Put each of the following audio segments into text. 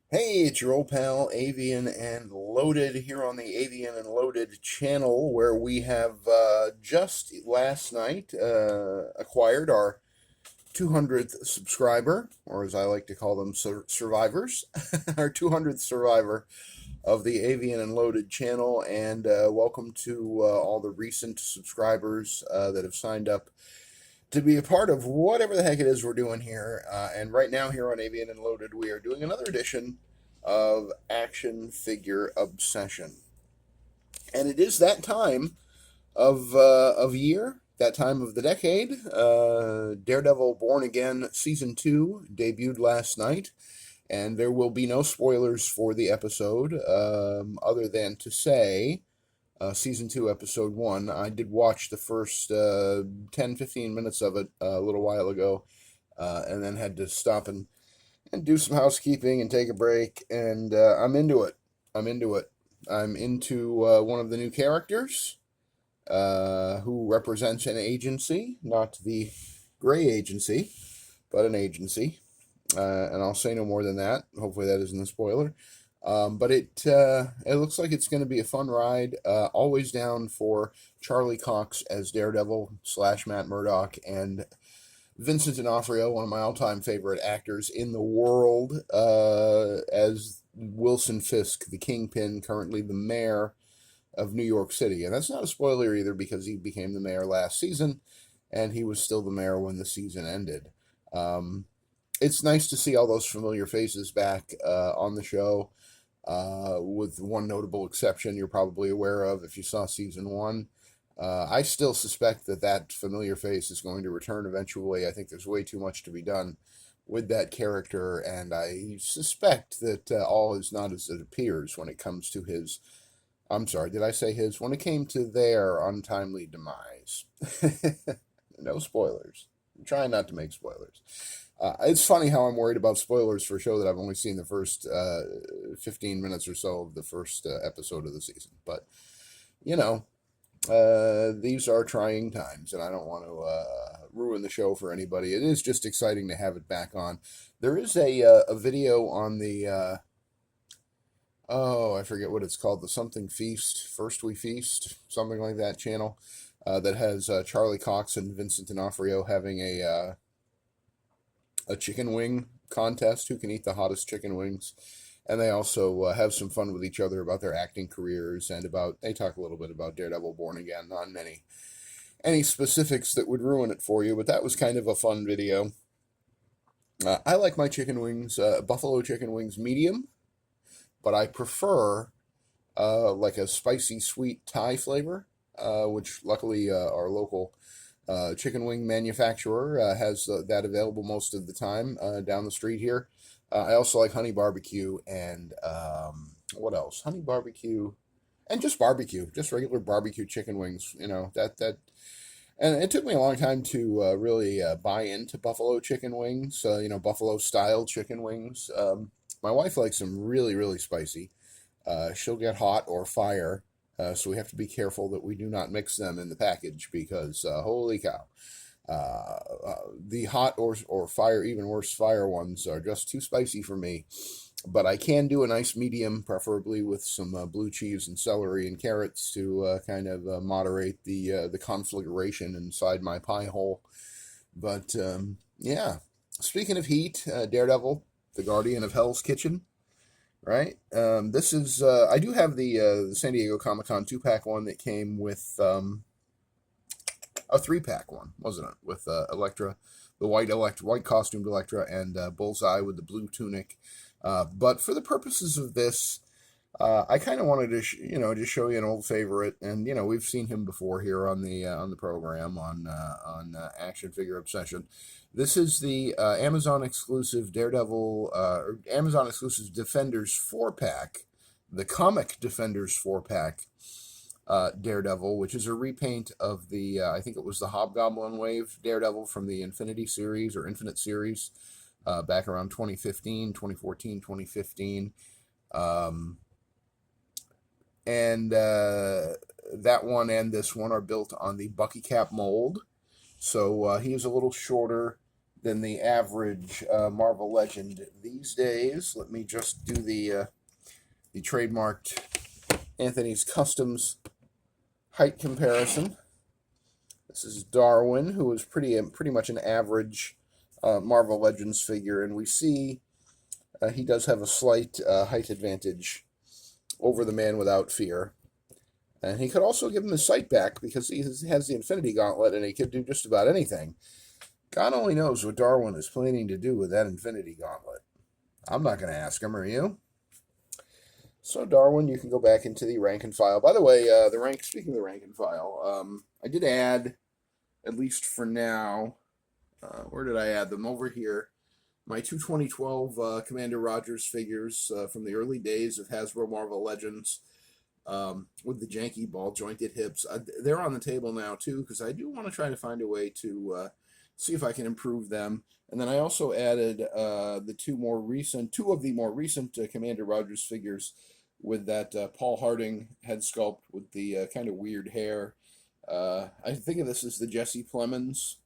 Hey, it's your old pal Avian and Loaded here on the Avian and Loaded channel, where we have just last night acquired our 200th subscriber, or as I like to call them, survivors, our 200th survivor of the Avian and Loaded channel. And welcome to all the recent subscribers that have signed up to be a part of whatever the heck it is we're doing here. And right now, here on Avian and Loaded, we are doing another edition of Action Figure Obsession. And it is that time of year, that time of the decade. Daredevil Born Again Season 2 debuted last night. And there will be no spoilers for the episode, other than to say season 2, episode 1. I did watch the first 10-15 minutes of it a little while ago, and then had to stop and do some housekeeping and take a break. And I'm into it. I'm into it. I'm into one of the new characters who represents an agency, not the gray agency, but an agency. And I'll say no more than that. Hopefully, that isn't a spoiler. But it looks like it's going to be a fun ride. Always down for Charlie Cox as Daredevil / Matt Murdock, and Vincent D'Onofrio, one of my all-time favorite actors in the world, as Wilson Fisk, the Kingpin, currently the mayor of New York City. And that's not a spoiler either, because he became the mayor last season, and he was still the mayor when the season ended. It's nice to see all those familiar faces back on the show, with one notable exception you're probably aware of if you saw season 1. I still suspect that familiar face is going to return eventually. I think there's way too much to be done with that character, and I suspect that all is not as it appears when it comes to his. I'm sorry, did I say his? When it came to their untimely demise. No spoilers. I'm trying not to make spoilers. It's funny how I'm worried about spoilers for a show that I've only seen the first 15 minutes or so of the first episode of the season. But, you know, these are trying times, and I don't want to ruin the show for anybody. It is just exciting to have it back on. There is a video on the, I forget what it's called, the Something Feast, First We Feast, something like that channel, that has Charlie Cox and Vincent D'Onofrio having a chicken wing contest, who can eat the hottest chicken wings. And they also have some fun with each other about their acting careers, and they talk a little bit about Daredevil Born Again. Not any specifics that would ruin it for you, but that was kind of a fun video. I like my chicken wings, buffalo chicken wings medium, but I prefer like a spicy sweet Thai flavor, which luckily our local chicken wing manufacturer has that available most of the time down the street here. I also like honey barbecue and what else? Honey barbecue and just barbecue, just regular barbecue chicken wings. And it took me a long time to really buy into buffalo chicken wings. Buffalo style chicken wings. My wife likes them really, really spicy. She'll get hot or fire. So we have to be careful that we do not mix them in the package, because holy cow. The hot or fire, even worse, fire ones are just too spicy for me. But I can do a nice medium, preferably with some blue cheese and celery and carrots to kind of moderate the conflagration inside my pie hole. But yeah, speaking of heat, Daredevil, the Guardian of Hell's Kitchen, right? This is I do have the San Diego Comic Con 2-pack one that came with a 3-pack one, wasn't it? With Elektra, the white costumed Elektra, and Bullseye with the blue tunic. But for the purposes of this, I kind of wanted to, just show you an old favorite, and we've seen him before here on the program on Action Figure Obsession. This is the Amazon exclusive Daredevil, or Amazon exclusive Defenders 4-pack, the Comic Defenders 4-pack. Daredevil, which is a repaint of the, I think it was the Hobgoblin Wave Daredevil from the Infinity series or Infinite series, back around 2015, 2014, 2015. And that one and this one are built on the Bucky Cap mold. So he is a little shorter than the average Marvel Legend these days. Let me just do the trademarked Anthony's Customs height comparison. This is Darwin, who is pretty much an average Marvel Legends figure, and we see he does have a slight height advantage over the Man Without Fear. And he could also give him his sight back because he has the Infinity Gauntlet and he could do just about anything. God only knows what Darwin is planning to do with that Infinity Gauntlet. I'm not going to ask him, are you? So, Darwin, you can go back into the rank and file. By the way, speaking of the rank and file, I did add, at least for now, where did I add them? Over here. My two 2012 Commander Rogers figures from the early days of Hasbro Marvel Legends with the janky ball jointed hips. They're on the table now, too, because I do want to try to find a way to see if I can improve them. And then I also added two of the more recent Commander Rogers figures with that Paul Harding head sculpt with the kind of weird hair. I think of this as the Jesse Plemons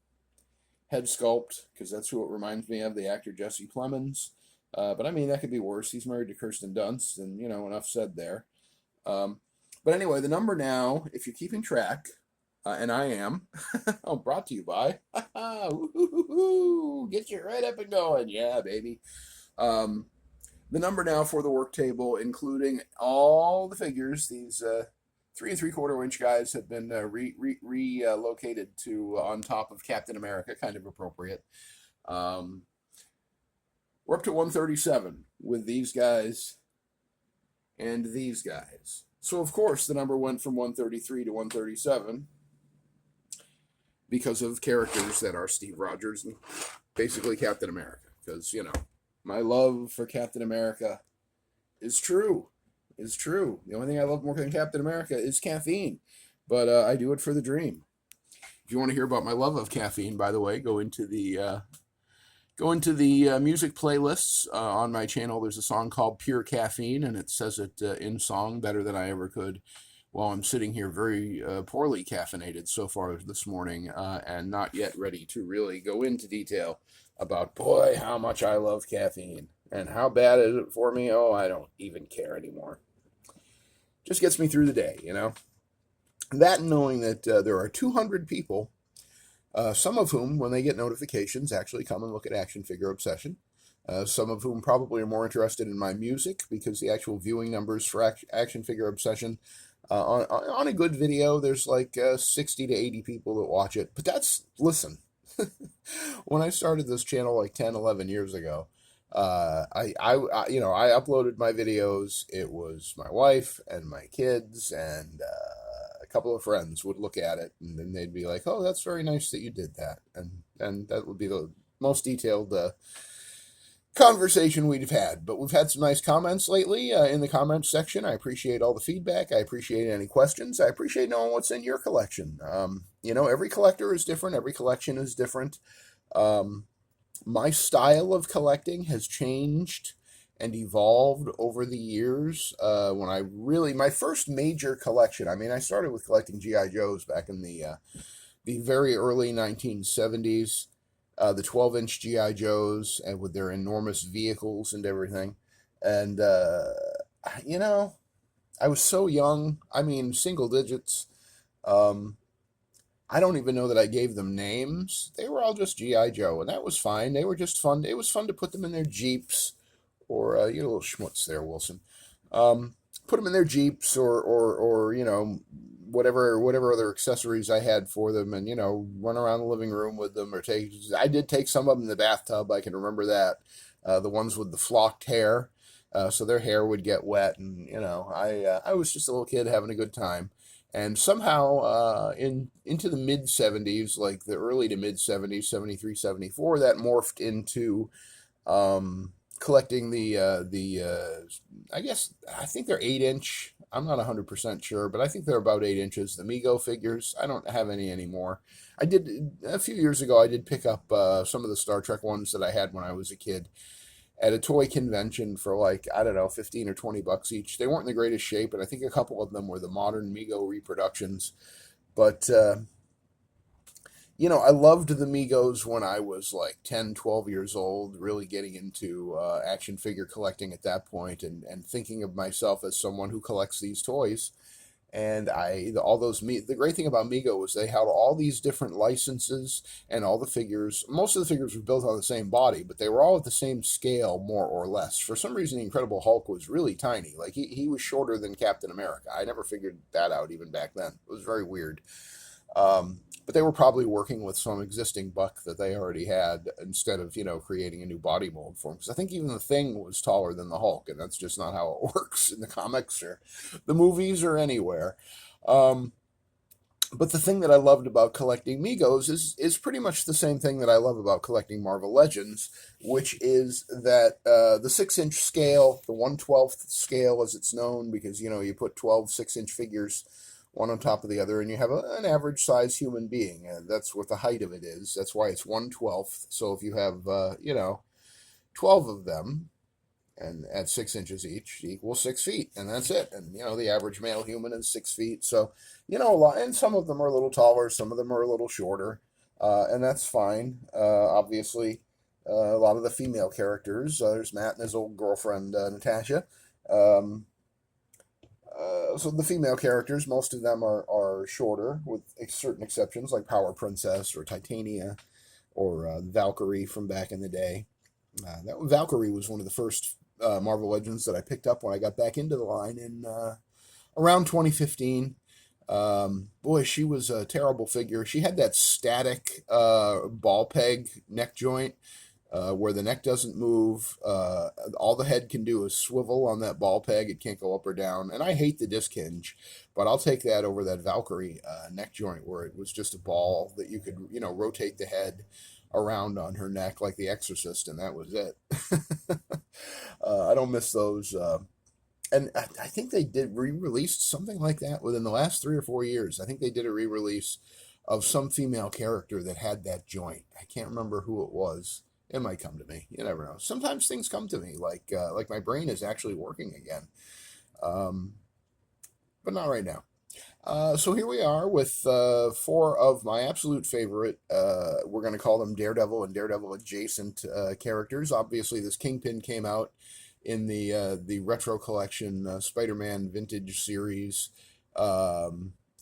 head sculpt, because that's who it reminds me of, the actor Jesse Plemons. But I mean, that could be worse. He's married to Kirsten Dunst, and, you know, enough said there. But anyway, the number now, if you're keeping track, and I am, brought to you by, get you right up and going, yeah, baby. The number now for the work table, including all the figures, these 3 3/4 inch guys have been relocated to on top of Captain America, kind of appropriate. We're up to 137 with these guys and these guys. So, of course, the number went from 133 to 137 because of characters that are Steve Rogers and basically Captain America. Because, you know, my love for Captain America is true. It's true. The only thing I love more than Captain America is caffeine. But I do it for the dream. If you want to hear about my love of caffeine, by the way, go into the music playlists on my channel. There's a song called Pure Caffeine, and it says it in song better than I ever could while I'm sitting here very poorly caffeinated so far this morning and not yet ready to really go into detail about, boy, how much I love caffeine. And how bad is it for me? Oh, I don't even care anymore. Just gets me through the day, you know. That and knowing that there are 200 people, some of whom, when they get notifications, actually come and look at Action Figure Obsession. Some of whom probably are more interested in my music because the actual viewing numbers for Action Figure Obsession on a good video, there's like 60 to 80 people that watch it. But that's, listen, when I started this channel like 10, 11 years ago, I uploaded my videos. It was my wife and my kids and a couple of friends would look at it, and then they'd be like, "Oh, that's very nice that you did that," and that would be the most detailed conversation we'd have had. But we've had some nice comments lately in the comments section. I appreciate all the feedback. I appreciate any questions. I appreciate knowing what's in your collection. Every collector is different. Every collection is different. My style of collecting has changed and evolved over the years. My first major collection, I started with collecting G.I. Joes back in the very early 1970s. The 12-inch G.I. Joes and with their enormous vehicles and everything. And, I was so young. Single digits. I don't even know that I gave them names. They were all just G.I. Joe, and that was fine. They were just fun. It was fun to put them in their Jeeps, or you get a little schmutz there, Wilson. Put them in their Jeeps, or whatever other accessories I had for them, and run around the living room with them, or I did take some of them in the bathtub. I can remember that. The ones with the flocked hair, so their hair would get wet, and I was just a little kid having a good time. And somehow into the mid-70s, like the early to mid-70s, 73, 74, that morphed into collecting I think they're 8-inch. I'm not 100% sure, but I think they're about 8 inches. The Mego figures. I don't have any anymore. A few years ago, I did pick up some of the Star Trek ones that I had when I was a kid at a toy convention for like, I don't know, 15 or 20 bucks each. They weren't in the greatest shape, and I think a couple of them were the modern Mego reproductions. But, I loved the Migos when I was like 10, 12 years old, really getting into action figure collecting at that point, and thinking of myself as someone who collects these toys. And all those the great thing about Mego was they had all these different licenses, and all the figures. Most of the figures were built on the same body, but they were all at the same scale, more or less. For some reason, the Incredible Hulk was really tiny. Like he was shorter than Captain America. I never figured that out even back then. It was very weird. But they were probably working with some existing buck that they already had, instead of creating a new body mold for him. Because I think even the Thing was taller than the Hulk, and that's just not how it works in the comics or the movies or anywhere. Um, but the thing that I loved about collecting Migos is pretty much the same thing that I love about collecting Marvel Legends, which is that the 6-inch scale, the 1/12 scale as it's known, because you put 12 6-inch figures one on top of the other, and you have an average size human being. That's what the height of it is. That's why it's 1/12. So if you have 12 of them, and at 6 inches each equals 6 feet, and that's it. And the average male human is 6 feet. So a lot, and some of them are a little taller, some of them are a little shorter, and that's fine. Obviously, a lot of the female characters, there's Matt and his old girlfriend Natasha. Um, so the female characters, most of them are shorter, with certain exceptions like Power Princess or Titania or Valkyrie from back in the day. That Valkyrie was one of the first Marvel Legends that I picked up when I got back into the line in around 2015. Boy, she was a terrible figure. She had that static ball peg neck joint where the neck doesn't move. All the head can do is swivel on that ball peg. It can't go up or down. And I hate the disc hinge, but I'll take that over that Valkyrie neck joint where it was just a ball that you could, rotate the head around on her neck like the Exorcist, and that was it. I don't miss those. And I think they did re-release something like that within the last 3 or 4 years. I think they did a re-release of some female character that had that joint. I can't remember who it was. It might come to me. You never know. Sometimes things come to me, like my brain is actually working again, um, but not right now. So here we are with four of my absolute favorite. We're going to call them Daredevil and Daredevil adjacent characters. Obviously, this Kingpin came out in the retro collection Spider-Man Vintage series.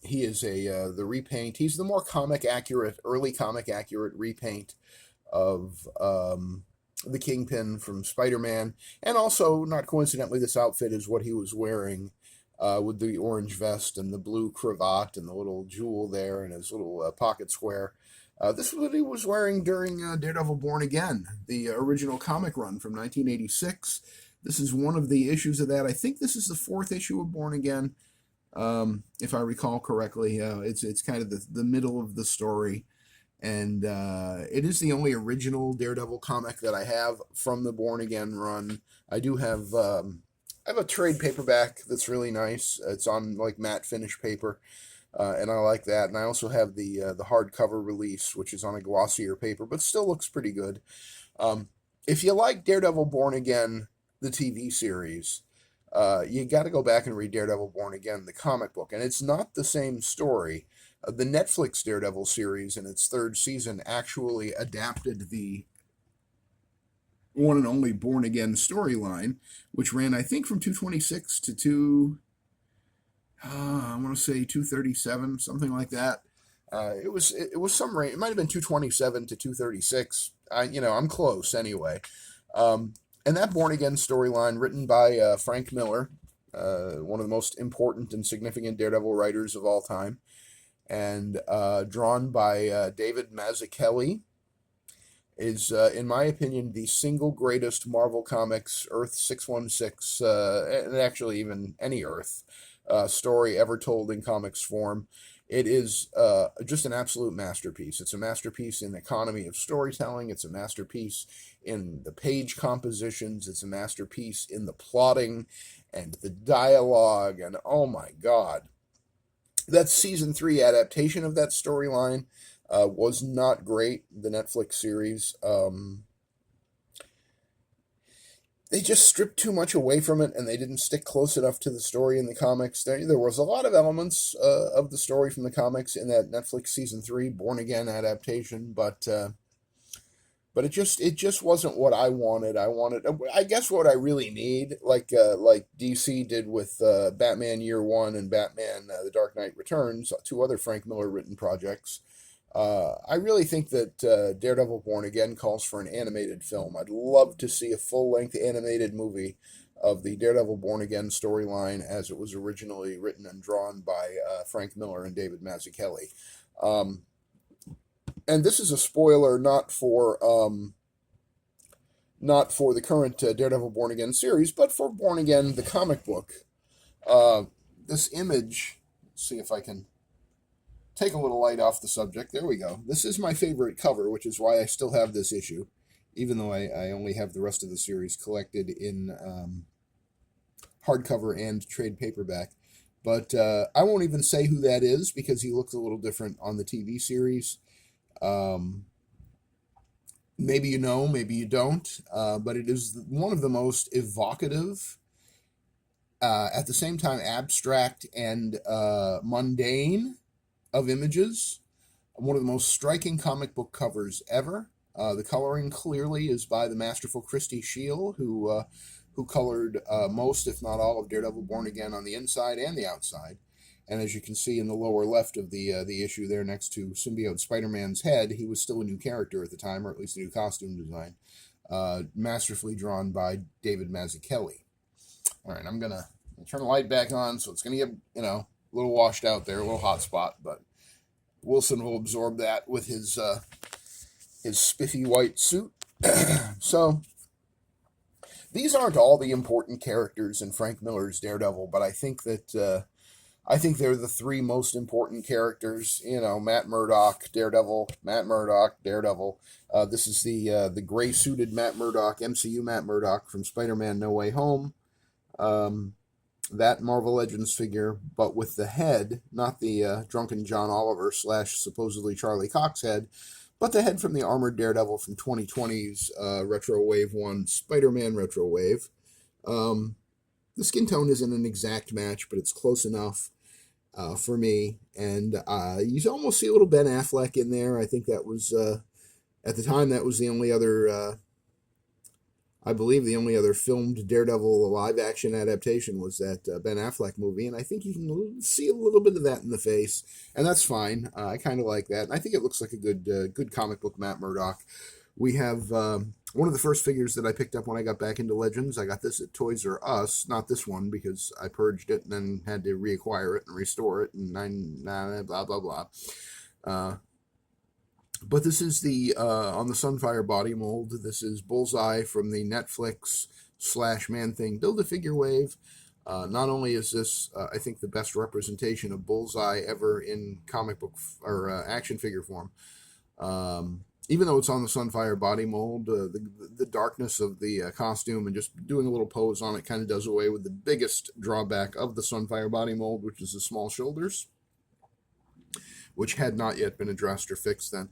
He is the repaint. He's the more comic accurate, early comic accurate repaint of the Kingpin from Spider-Man, and also, not coincidentally, this outfit is what he was wearing with the orange vest and the blue cravat and the little jewel there and his little pocket square. This is what he was wearing during Daredevil Born Again, the original comic run from 1986. This is one of the issues of that. I think this is the fourth issue of Born Again, if I recall correctly. It's kind of the middle of the story. And it is the only original Daredevil comic that I have from the Born Again run. I do have I have a trade paperback that's really nice. It's on like matte finish paper, and I like that. And I also have the hardcover release, which is on a glossier paper, but still looks pretty good. If you like Daredevil Born Again, the TV series, you got to go back and read Daredevil Born Again, the comic book, and it's not the same story. The Netflix Daredevil series in its third season actually adapted the one and only Born Again storyline, which ran, I think, from 226 to I want to say 237, something like that. It was some range. It might have been 227 to 236. I'm close anyway. And that Born Again storyline, written by Frank Miller, one of the most important and significant Daredevil writers of all time, and drawn by David Mazzucchelli, is, in my opinion, the single greatest Marvel Comics Earth 616, and actually even any Earth story ever told in comics form. It is just an absolute masterpiece. It's a masterpiece in economy of storytelling. It's a masterpiece in the page compositions. It's a masterpiece in the plotting and the dialogue. And oh my God, that season 3 adaptation of that storyline was not great. The Netflix series. they just stripped too much away from it, and they didn't stick close enough to the story in the comics. There was a lot of elements of the story from the comics in that Netflix season 3 Born Again adaptation, but it just wasn't what I wanted. I guess what I really need, like DC did with Batman Year One and Batman The Dark Knight Returns, two other Frank Miller written projects. I really think that Daredevil Born Again calls for an animated film. I'd love to see a full length animated movie of the Daredevil Born Again storyline as it was originally written and drawn by Frank Miller and David Mazzucchelli. Um, and this is a spoiler, not for the current Daredevil Born Again series, but for Born Again the comic book. Uh, this image, let's see if I can take a little light off the subject. There we go. This is my favorite cover, which is why I still have this issue, even though I only have the rest of the series collected in hardcover and trade paperback. But I won't even say who that is because he looks a little different on the TV series. Um, Maybe you know, maybe you don't, but it is one of the most evocative, at the same time abstract and mundane of images. One of the most striking comic book covers ever. The coloring clearly is by the masterful Christy Shield, who colored most, if not all, of Daredevil Born Again on the inside and the outside. And as you can see in the lower left of the issue there next to symbiote Spider-Man's head, he was still a new character at the time, or at least a new costume design. Masterfully drawn by David Mazzucchelli. All right, I'm going to turn the light back on, so it's going to get, a little washed out there, a little hot spot, but Wilson will absorb that with his spiffy white suit. So these aren't all the important characters in Frank Miller's Daredevil, but I think they're the three most important characters. Matt Murdock, Daredevil. Matt Murdock, Daredevil. This is the gray suited Matt Murdock, MCU Matt Murdock from Spider-Man: No Way Home. That Marvel Legends figure, but with the head, not the drunken John Oliver / supposedly Charlie Cox head, but the head from the Armored Daredevil from 2020's Retro Wave 1 Spider-Man Retro Wave. The skin tone isn't an exact match, but it's close enough for me. And you almost see a little Ben Affleck in there. I think that was, at the time, that was the only other, I believe the only other filmed Daredevil live-action adaptation was that Ben Affleck movie, and I think you can see a little bit of that in the face, and that's fine. I kind of like that, and I think it looks like a good comic book Matt Murdock. We have one of the first figures that I picked up when I got back into Legends. I got this at Toys R Us, not this one because I purged it and then had to reacquire it and restore it, and blah blah blah. But this is the on the Sunfire body mold. This is Bullseye from the Netflix / Man-Thing Build-A-Figure wave. Not only is this, I think, the best representation of Bullseye ever in comic book or action figure form. Even though it's on the Sunfire body mold, the darkness of the costume and just doing a little pose on it kind of does away with the biggest drawback of the Sunfire body mold, which is the small shoulders, which had not yet been addressed or fixed then.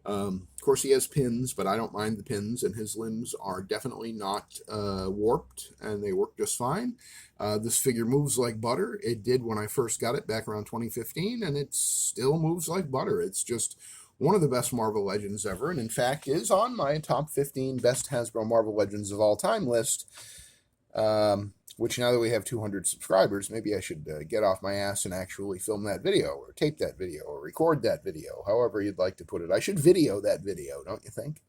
Of course, he has pins, but I don't mind the pins, and his limbs are definitely not warped, and they work just fine. This figure moves like butter. It did when I first got it back around 2015, and it still moves like butter. It's just one of the best Marvel Legends ever, and in fact is on my top 15 best Hasbro Marvel Legends of all time list. Which now that we have 200 subscribers, maybe I should get off my ass and actually film that video, or tape that video, or record that video, however you'd like to put it. I should video that video, don't you think?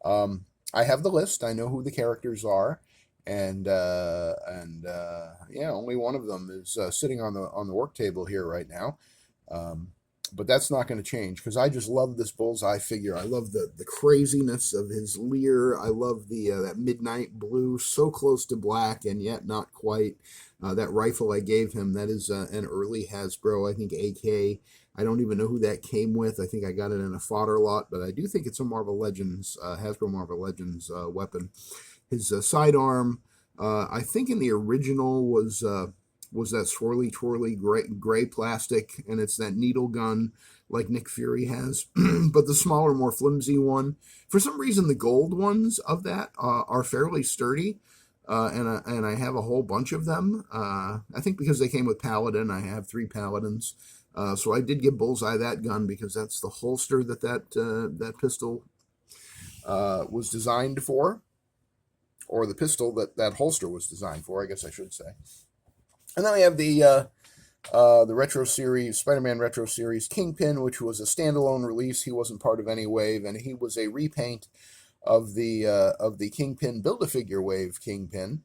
I have the list. I know who the characters are, and yeah, only one of them is sitting on the work table here right now. But that's not going to change because I just love this Bullseye figure. I love the craziness of his leer. I love that midnight blue, so close to black and yet not quite. That rifle I gave him, that is an early Hasbro, I think AK. I don't even know who that came with. I think I got it in a fodder lot, but I do think it's a Marvel Legends, Hasbro Marvel Legends weapon. His sidearm, I think in the original was that swirly, twirly gray plastic, and it's that needle gun like Nick Fury has. But the smaller, more flimsy one, for some reason, the gold ones of that are fairly sturdy. and I have a whole bunch of them. I think because they came with Paladin, I have 3 Paladins. So I did give Bullseye that gun because that's the holster that pistol was designed for, or the pistol that holster was designed for, I guess I should say. And then we have the Retro Series, Spider-Man Retro Series Kingpin, which was a standalone release. He wasn't part of any wave, and he was a repaint of the Kingpin Build-A-Figure wave Kingpin.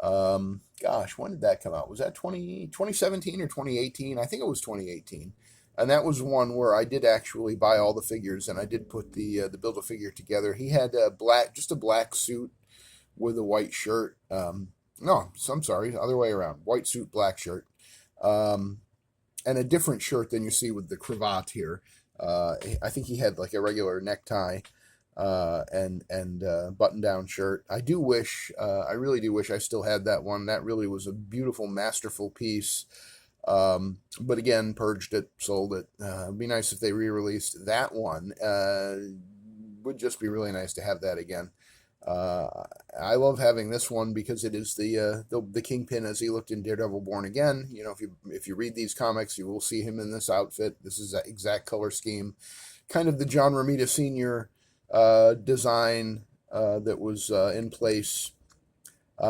Gosh, when did that come out? Was that 2017 or 2018? I think it was 2018. And that was one where I did actually buy all the figures, and I did put the Build-A-Figure together. He had just a black suit with a white shirt. No, I'm sorry, other way around. White suit, black shirt. And a different shirt than you see with the cravat here. I think he had like a regular necktie and button-down shirt. I really do wish I still had that one. That really was a beautiful, masterful piece. But again, purged it, sold it. It'd be nice if they re-released that one. Would just be really nice to have that again. I love having this one because it is the Kingpin as he looked in Daredevil Born Again. You know, if you read these comics, you will see him in this outfit. This is that exact color scheme, kind of the John Romita Sr. Design that was in place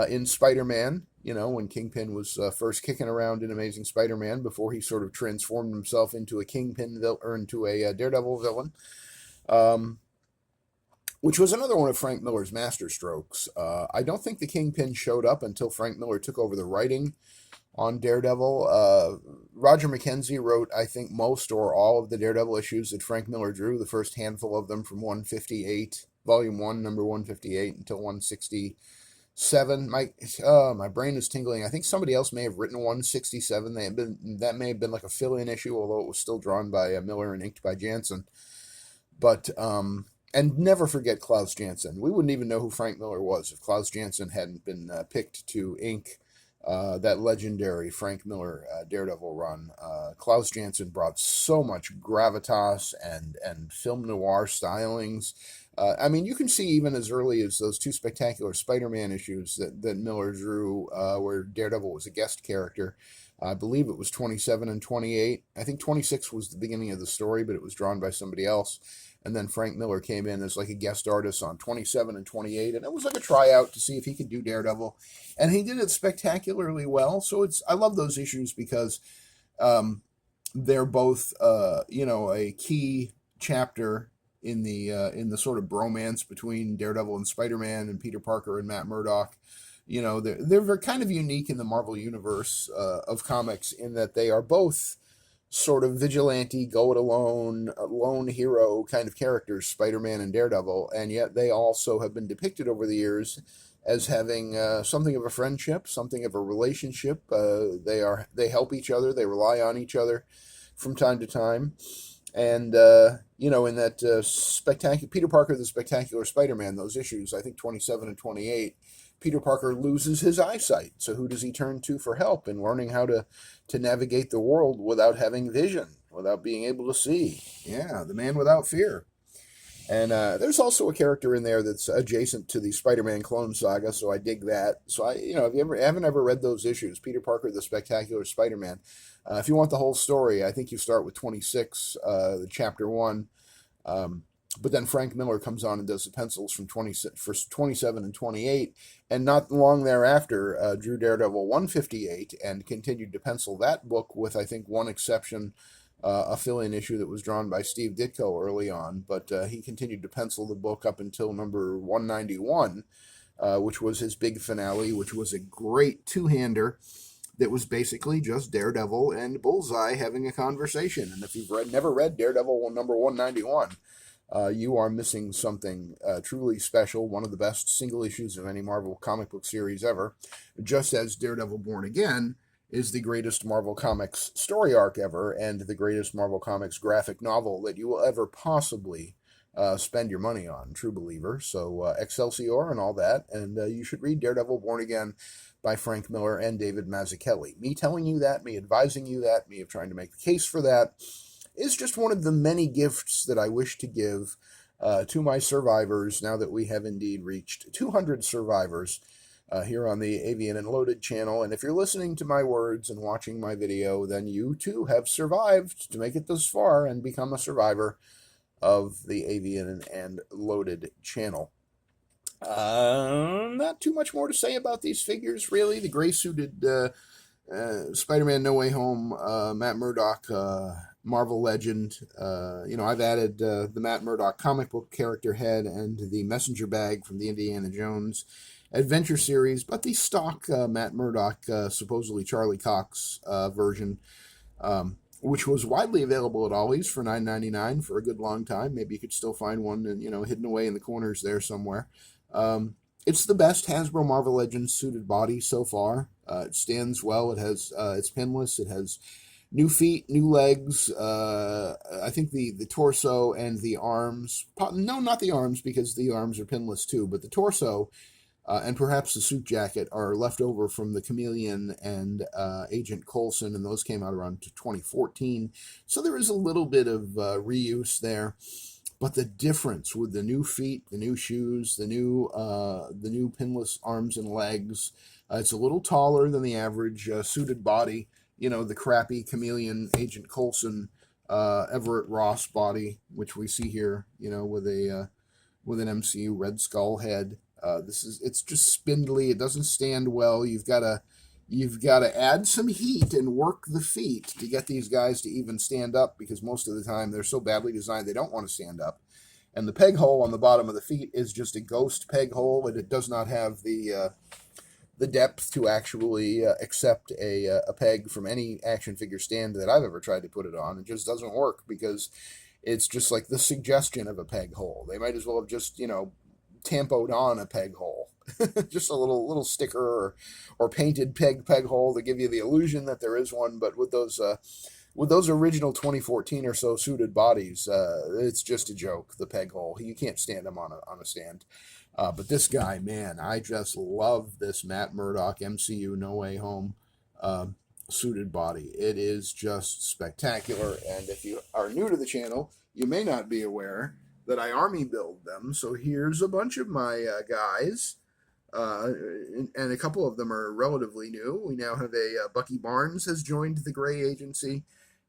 in Spider-Man. You know, when Kingpin was first kicking around in Amazing Spider-Man before he sort of transformed himself into a Kingpin or into a Daredevil villain. Which was another one of Frank Miller's masterstrokes. I don't think the Kingpin showed up until Frank Miller took over the writing on Daredevil. Roger McKenzie wrote, I think, most or all of the Daredevil issues that Frank Miller drew, the first handful of them from 158, Volume 1, number 158, until 167. My brain is tingling. I think somebody else may have written 167. That may have been like a fill-in issue, although it was still drawn by Miller and inked by Jansen. But... and never forget Klaus Janson. We wouldn't even know who Frank Miller was if Klaus Janson hadn't been picked to ink that legendary Frank Miller Daredevil run. Klaus Janson brought so much gravitas and film noir stylings. I mean, you can see even as early as those 2 Spectacular Spider-Man issues that Miller drew where Daredevil was a guest character. I believe it was 27 and 28. I think 26 was the beginning of the story, but it was drawn by somebody else. And then Frank Miller came in as like a guest artist on 27 and 28. And it was like a tryout to see if he could do Daredevil. And he did it spectacularly well. So I love those issues because they're both, a key chapter in the sort of bromance between Daredevil and Spider-Man and Peter Parker and Matt Murdock. You know, they're kind of unique in the Marvel universe of comics in that they are both sort of vigilante, go it alone, lone hero kind of characters, Spider-Man and Daredevil, and yet they also have been depicted over the years as having something of a friendship, something of a relationship. They help each other, they rely on each other from time to time, and in that spectacular Peter Parker, the Spectacular Spider-Man, those issues, I think 27 and 28. Peter Parker loses his eyesight. So who does he turn to for help in learning how to navigate the world without having vision, without being able to see? Yeah, the man without fear. And there's also a character in there that's adjacent to the Spider-Man clone saga, so I dig that. So if you haven't ever read those issues, Peter Parker, the Spectacular Spider-Man, if you want the whole story, I think you start with 26, chapter 1. But then Frank Miller comes on and does the pencils from 27 and 28, and not long thereafter drew Daredevil 158 and continued to pencil that book with, I think, one exception, a fill-in issue that was drawn by Steve Ditko early on, but he continued to pencil the book up until number 191, which was his big finale, which was a great two-hander that was basically just Daredevil and Bullseye having a conversation. And if you've never read Daredevil number 191, you are missing something truly special, one of the best single issues of any Marvel comic book series ever, just as Daredevil Born Again is the greatest Marvel Comics story arc ever and the greatest Marvel Comics graphic novel that you will ever possibly spend your money on, true believer. So Excelsior and all that, and you should read Daredevil Born Again by Frank Miller and David Mazzucchelli. Me telling you that, me advising you that, me trying to make the case for that, is just one of the many gifts that I wish to give to my survivors now that we have indeed reached 200 survivors here on the Avian and Loaded channel. And if you're listening to my words and watching my video, then you too have survived to make it this far and become a survivor of the Avian and Loaded channel. Not too much more to say about these figures, really. The gray-suited Spider-Man No Way Home, Matt Murdock, Marvel Legend. I've added the Matt Murdock comic book character head and the messenger bag from the Indiana Jones Adventure series, but the stock Matt Murdock, supposedly Charlie Cox version, which was widely available at Ollie's for $9.99 for a good long time. Maybe you could still find one, and hidden away in the corners there somewhere. It's the best Hasbro Marvel Legends suited body so far. It stands well. It has it's pinless. It has new feet, new legs. I think the torso and the arms. No, not the arms, because the arms are pinless too. But the torso and perhaps the suit jacket are left over from the Chameleon and Agent Coulson, and those came out around 2014. So there is a little bit of reuse there. But the difference with the new feet, the new shoes, the new pinless arms and legs, it's a little taller than the average suited body. The crappy Chameleon, Agent Coulson, Everett Ross body, which we see here. With an MCU Red Skull head. It's just spindly. It doesn't stand well. You've got to add some heat and work the feet to get these guys to even stand up, because most of the time they're so badly designed they don't want to stand up. And the peg hole on the bottom of the feet is just a ghost peg hole, and it does not have the depth to actually accept a peg from any action figure stand that I've ever tried to put it on. It just doesn't work, because it's just like the suggestion of a peg hole. They might as well have just, tampoed on a peg hole. Just a little sticker or painted peg hole to give you the illusion that there is one. But with those original 2014 or so suited bodies, it's just a joke. The peg hole, you can't stand them on a stand. But this guy, man, I just love this Matt Murdock MCU No Way Home suited body. It is just spectacular. And if you are new to the channel, you may not be aware that I army build them. So here's a bunch of my guys. And a couple of them are relatively new. We now have a Bucky Barnes has joined the Gray Agency,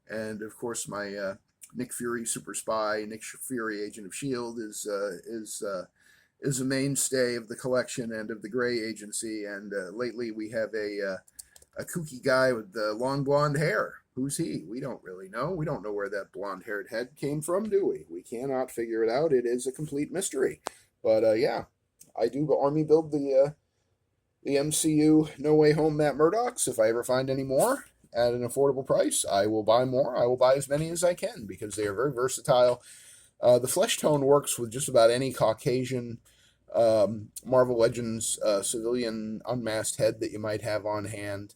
and of course my Nick Fury Super Spy, Nick Fury Agent of S.H.I.E.L.D. is a mainstay of the collection and of the Gray Agency. And lately we have a kooky guy with long blonde hair. Who's he? We don't really know. We don't know where that blonde-haired head came from, do we? We cannot figure it out. It is a complete mystery. But yeah, I do army build the MCU No Way Home Matt Murdocks. If I ever find any more at an affordable price, I will buy more. I will buy as many as I can, because they are very versatile. The flesh tone works with just about any Caucasian Marvel Legends civilian unmasked head that you might have on hand.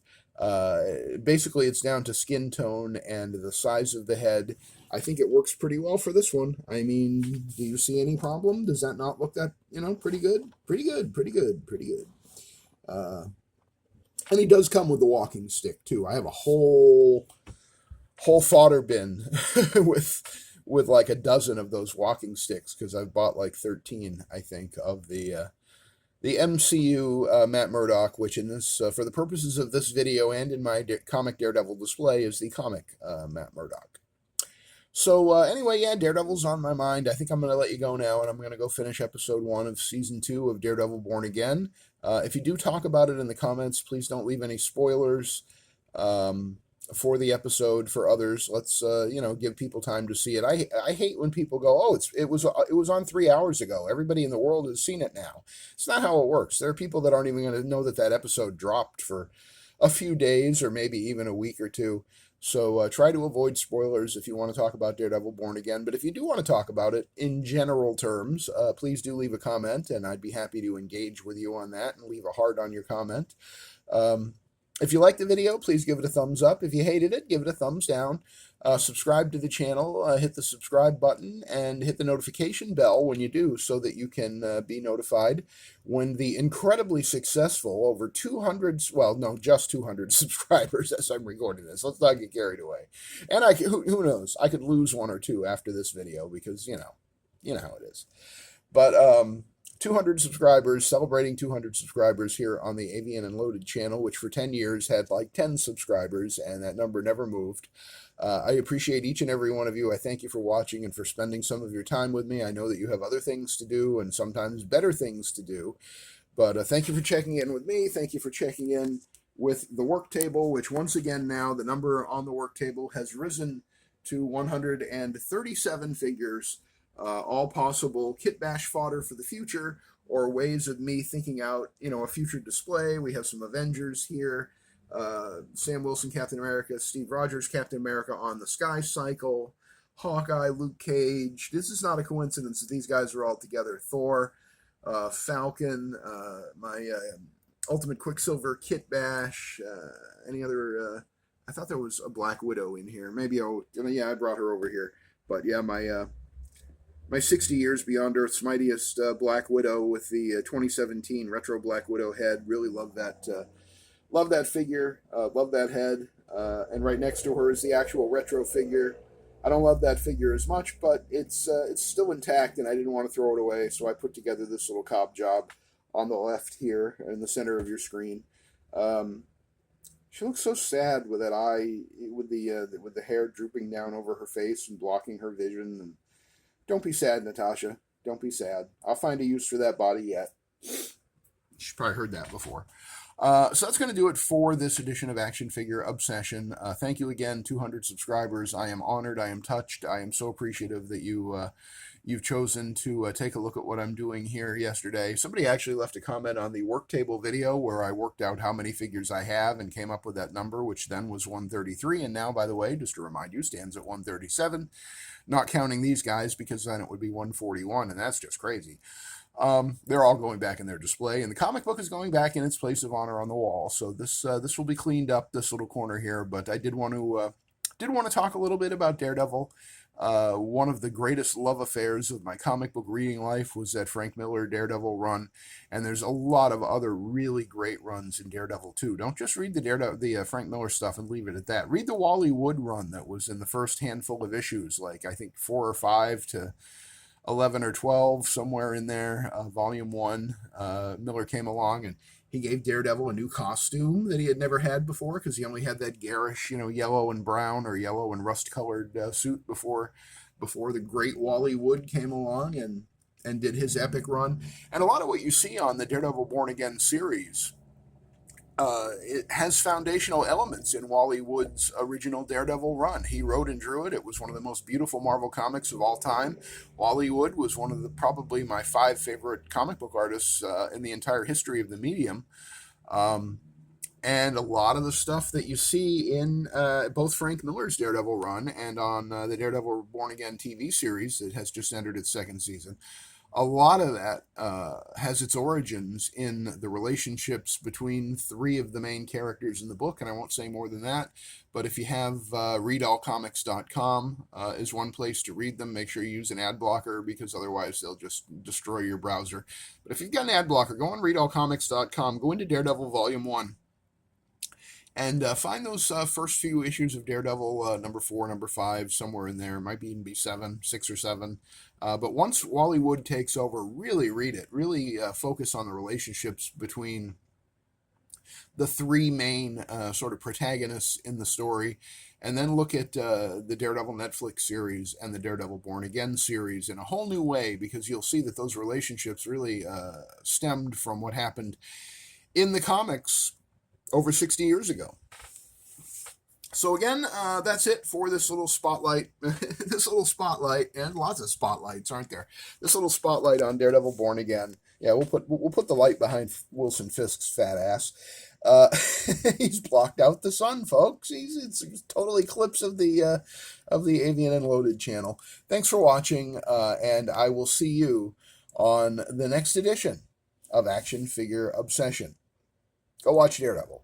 Basically, it's down to skin tone and the size of the head. I think it works pretty well for this one. I mean, do you see any problem? Does that not look that, pretty good? Pretty good. And he does come with the walking stick, too. I have a whole fodder bin with like a dozen of those walking sticks, because I've bought like 13, I think, of the MCU Matt Murdock, which in this, for the purposes of this video and in my comic Daredevil display, is the comic Matt Murdock. So anyway, yeah, Daredevil's on my mind. I think I'm going to let you go now, and I'm going to go finish episode 1 of season 2 of Daredevil Born Again. If you do talk about it in the comments, please don't leave any spoilers for the episode for others. Let's give people time to see it. I hate when people go, oh, it was on 3 hours ago. Everybody in the world has seen it now. It's not how it works. There are people that aren't even going to know that episode dropped for a few days or maybe even a week or two. So try to avoid spoilers if you want to talk about Daredevil Born Again. But if you do want to talk about it in general terms, please do leave a comment, and I'd be happy to engage with you on that and leave a heart on your comment. If you liked the video, please give it a thumbs up. If you hated it, give it a thumbs down. Subscribe to the channel, hit the subscribe button, and hit the notification bell when you do, so that you can be notified when the incredibly successful over 200, well, no, just 200 subscribers as I'm recording this. Let's not get carried away. And who knows? I could lose 1 or 2 after this video, because, you know how it is. But 200 subscribers, celebrating 200 subscribers here on the Avian and Loaded channel, which for 10 years had like 10 subscribers, and that number never moved. I appreciate each and every one of you. I thank you for watching and for spending some of your time with me. I know that you have other things to do and sometimes better things to do, but thank you for checking in with me. Thank you for checking in with the work table, which once again now the number on the work table has risen to 137 figures, all possible kit bash fodder for the future or ways of me thinking out, a future display. We have some Avengers here. Sam Wilson, Captain America, Steve Rogers, Captain America on the Sky Cycle, Hawkeye, Luke Cage. This is not a coincidence that these guys are all together. Thor, Falcon, my Ultimate Quicksilver Kit Bash, any other, I thought there was a Black Widow in here. Maybe, I brought her over here. But yeah, my 60 Years Beyond Earth's Mightiest Black Widow with the 2017 retro Black Widow head. Really love that. Love that figure, love that head, and right next to her is the actual retro figure. I don't love that figure as much, but it's still intact, and I didn't want to throw it away, so I put together this little cob job on the left here in the center of your screen. She looks so sad with that eye, with the hair drooping down over her face and blocking her vision. And don't be sad, Natasha. Don't be sad. I'll find a use for that body yet. She's probably heard that before. So that's going to do it for this edition of Action Figure Obsession. Thank you again, 200 subscribers. I am honored. I am touched. I am so appreciative that you've chosen to take a look at what I'm doing here yesterday. Somebody actually left a comment on the work table video where I worked out how many figures I have and came up with that number, which then was 133. And now, by the way, just to remind you, stands at 137. Not counting these guys, because then it would be 141, and that's just crazy. They're all going back in their display, and the comic book is going back in its place of honor on the wall. So this will be cleaned up, this little corner here. But I did want to talk a little bit about Daredevil. One of the greatest love affairs of my comic book reading life was that Frank Miller Daredevil run, and there's a lot of other really great runs in Daredevil too. Don't just read the Frank Miller stuff and leave it at that. Read the Wally Wood run that was in the first handful of issues, like I think 4 or 5 to 11 or 12, somewhere in there, volume 1. Miller came along and he gave Daredevil a new costume that he had never had before, because he only had that garish, yellow and brown or yellow and rust-colored suit before the great Wally Wood came along and did his epic run. And a lot of what you see on the Daredevil Born Again series, it has foundational elements in Wally Wood's original Daredevil run. He wrote and drew it. It was one of the most beautiful Marvel comics of all time. Wally Wood was one of probably my 5 favorite comic book artists in the entire history of the medium. And a lot of the stuff that you see in both Frank Miller's Daredevil run and on the Daredevil Born Again TV series that has just entered its 2nd season, a lot of that has its origins in the relationships between 3 of the main characters in the book, and I won't say more than that. But if you have readallcomics.com is one place to read them. Make sure you use an ad blocker, because otherwise they'll just destroy your browser. But if you've got an ad blocker, go on readallcomics.com, go into Daredevil Volume 1, and find those first few issues of Daredevil, number 4, number 5, somewhere in there. It might even be 6 or 7. But once Wally Wood takes over, really read it. Really focus on the relationships between the 3 main sort of protagonists in the story. And then look at the Daredevil Netflix series and the Daredevil Born Again series in a whole new way, because you'll see that those relationships really stemmed from what happened in the comics over 60 years ago. So again, that's it for this little spotlight, and lots of spotlights, aren't there? This little spotlight on Daredevil Born Again. Yeah, we'll put the light behind Wilson Fisk's fat ass. He's blocked out the sun, folks. It's total eclipse of the Avian and Loaded channel. Thanks for watching, and I will see you on the next edition of Action Figure Obsession. Go watch Daredevil.